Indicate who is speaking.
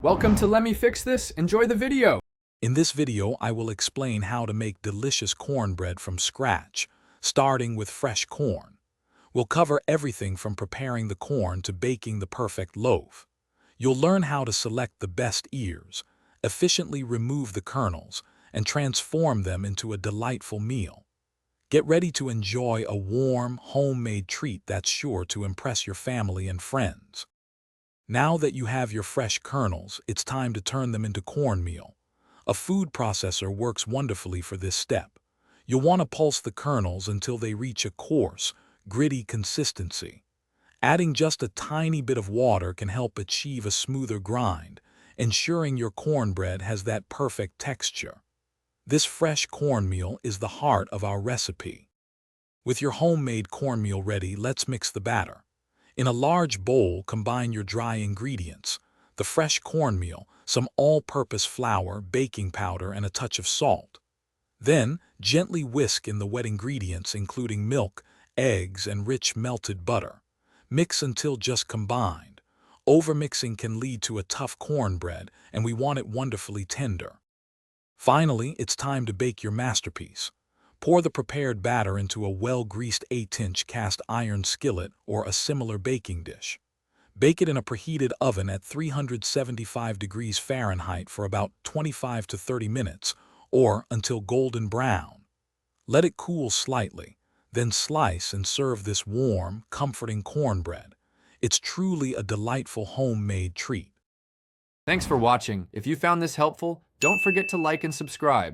Speaker 1: Welcome to Let Me Fix This. Enjoy the video.
Speaker 2: In this video, I will explain how to make delicious cornbread from scratch, starting with fresh corn. We'll cover everything from preparing the corn to baking the perfect loaf. You'll learn how to select the best ears, efficiently remove the kernels, and transform them into a delightful meal. Get ready to enjoy a warm, homemade treat that's sure to impress your family and friends. Now that you have your fresh kernels, it's time to turn them into cornmeal. A food processor works wonderfully for this step. You'll want to pulse the kernels until they reach a coarse, gritty consistency. Adding just a tiny bit of water can help achieve a smoother grind, ensuring your cornbread has that perfect texture. This fresh cornmeal is the heart of our recipe. With your homemade cornmeal ready, let's mix the batter. In a large bowl, combine your dry ingredients, the fresh cornmeal, some all-purpose flour, baking powder, and a touch of salt. Then, gently whisk in the wet ingredients including milk, eggs, and rich melted butter. Mix until just combined. Overmixing can lead to a tough cornbread, and we want it wonderfully tender. Finally, it's time to bake your masterpiece. Pour the prepared batter into a well-greased 8-inch cast iron skillet or a similar baking dish. Bake it in a preheated oven at 375 degrees Fahrenheit for about 25 to 30 minutes, or until golden brown. Let it cool slightly, then slice and serve this warm, comforting cornbread. It's truly a delightful homemade treat.
Speaker 1: Thanks for watching. If you found this helpful, don't forget to like and subscribe.